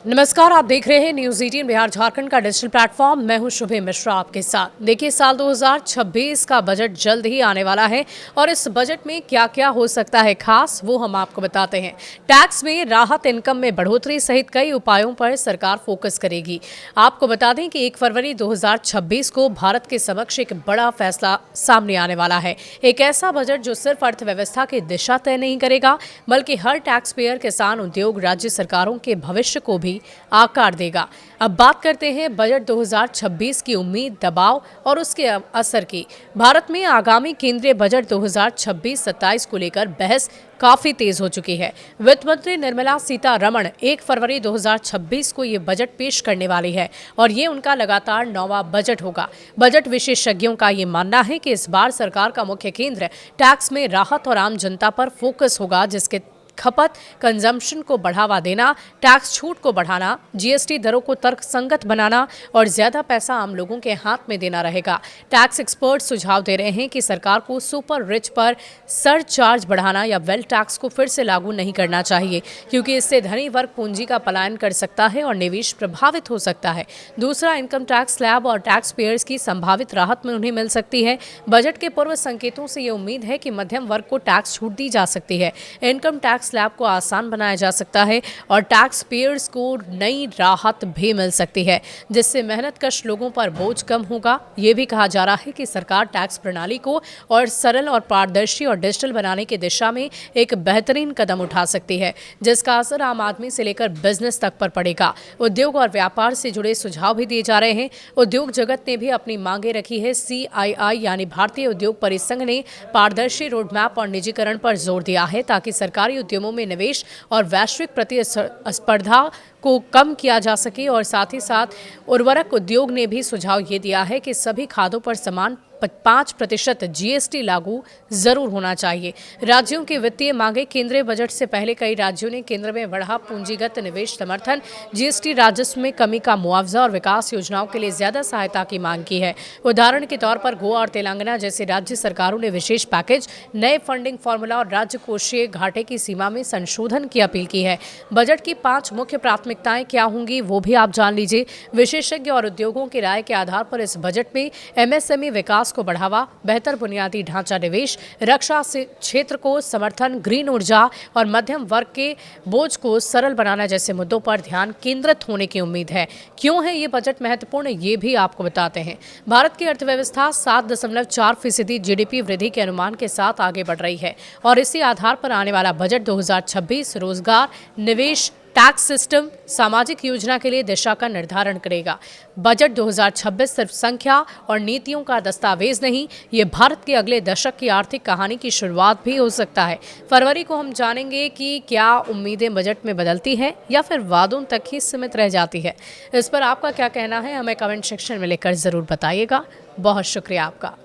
नमस्कार, आप देख रहे हैं न्यूज 18 बिहार झारखंड का डिजिटल प्लेटफॉर्म। मैं हूं शुभे मिश्रा आपके साथ। देखिए, साल 2026 का बजट जल्द ही आने वाला है और इस बजट में क्या क्या हो सकता है खास, वो हम आपको बताते हैं। टैक्स में राहत, इनकम में बढ़ोतरी सहित कई उपायों पर सरकार फोकस करेगी। आपको बता दें कि 1 फरवरी 2026 को भारत के समक्ष एक बड़ा फैसला सामने आने वाला है। एक ऐसा बजट जो सिर्फ अर्थव्यवस्था की दिशा तय नहीं करेगा, बल्कि हर टैक्स पेयर, किसान, उद्योग, राज्य सरकारों के भविष्य को भी आकार देगा। अब बात करते हैं बजट 2026 की उम्मीद, दबाव और उसके असर की। भारत में आगामी केंद्रीय बजट 2026-27 को लेकर बहस काफी तेज हो चुकी है। वित्त मंत्री निर्मला सीतारमण 1 फरवरी 2026 को ये बजट पेश करने वाली है और ये उनका लगातार 9वां बजट होगा। बजट विशेषज्ञों का ये मानना है कि इस बार सरकार का मुख्य केंद्र टैक्स में राहत और आम जनता पर फोकस होगा, जिसके खपत, कंजम्पशन को बढ़ावा देना, टैक्स छूट को बढ़ाना, जीएसटी दरों को तर्कसंगत बनाना और ज्यादा पैसा आम लोगों के हाथ में देना रहेगा। टैक्स एक्सपर्ट सुझाव दे रहे हैं कि सरकार को सुपर रिच पर सरचार्ज बढ़ाना या वेल्थ टैक्स को फिर से लागू नहीं करना चाहिए, क्योंकि इससे धनी वर्ग पूंजी का पलायन कर सकता है और निवेश प्रभावित हो सकता है। दूसरा, इनकम टैक्स स्लैब और टैक्स पेयर्स की संभावित राहत में उन्हें मिल सकती है। बजट के पूर्व संकेतों से ये उम्मीद है कि मध्यम वर्ग को टैक्स छूट दी जा सकती है, इनकम टैक्स स्लैब को आसान बनाया जा सकता है और टैक्स पेयर्स को नई राहत भी मिल सकती है, जिससे मेहनतकश लोगों पर बोझ कम होगा। ये भी कहा जा रहा है कि सरकार टैक्स प्रणाली को और सरल और पारदर्शी और डिजिटल बनाने की दिशा में एक बेहतरीन कदम उठा सकती है, जिसका असर आम आदमी से लेकर बिजनेस तक पर पड़ेगा। उद्योग और व्यापार से जुड़े सुझाव भी दिए जा रहे हैं। उद्योग जगत ने भी अपनी मांगे रखी है। CII यानी भारतीय उद्योग परिसंघ ने पारदर्शी रोडमैप और निजीकरण पर जोर दिया है, ताकि सरकारी उद्यमों में निवेश और वैश्विक प्रतिस्पर्धा को कम किया जा सके। और साथ ही साथ उर्वरक उद्योग ने भी सुझाव ये दिया है कि सभी खादों पर समान 5% GST लागू जरूर होना चाहिए। राज्यों की वित्तीय मांगे। केंद्रीय बजट से पहले कई राज्यों ने केंद्र में बढ़ा पूंजीगत निवेश समर्थन, GST राजस्व में कमी का मुआवजा और विकास योजनाओं के लिए ज्यादा सहायता की मांग की है। उदाहरण के तौर पर गोवा और तेलंगाना जैसे राज्य सरकारों ने विशेष पैकेज, नए फंडिंग फॉर्मूला और राज्य कोषीय घाटे की सीमा में संशोधन की अपील की है। बजट की 5 मुख्य प्राथमिकताएं क्या होंगी, वो भी आप जान लीजिए। विशेषज्ञ और उद्योगों की राय के आधार पर इस बजट में MSME विकास को बढ़ावा, बेहतर बुनियादी ढांचा निवेश, रक्षा से क्षेत्र को समर्थन, ग्रीन ऊर्जा और मध्यम वर्ग के बोझ को सरल बनाना जैसे मुद्दों पर ध्यान केंद्रित होने की उम्मीद है। क्यों है ये बजट महत्वपूर्ण, ये भी आपको बताते हैं। भारत की अर्थव्यवस्था 7.4% GDP वृद्धि के अनुमान के साथ आगे बढ़ रही है और इसी आधार पर आने वाला बजट 2026 रोजगार, निवेश, टैक्स सिस्टम, सामाजिक योजना के लिए दिशा का निर्धारण करेगा। बजट 2026 सिर्फ संख्या और नीतियों का दस्तावेज नहीं, ये भारत के अगले दशक की आर्थिक कहानी की शुरुआत भी हो सकता है। फरवरी को हम जानेंगे कि क्या उम्मीदें बजट में बदलती हैं या फिर वादों तक ही सीमित रह जाती है। इस पर आपका क्या कहना है, हमें कमेंट सेक्शन में लिखकर जरूर बताइएगा। बहुत शुक्रिया आपका।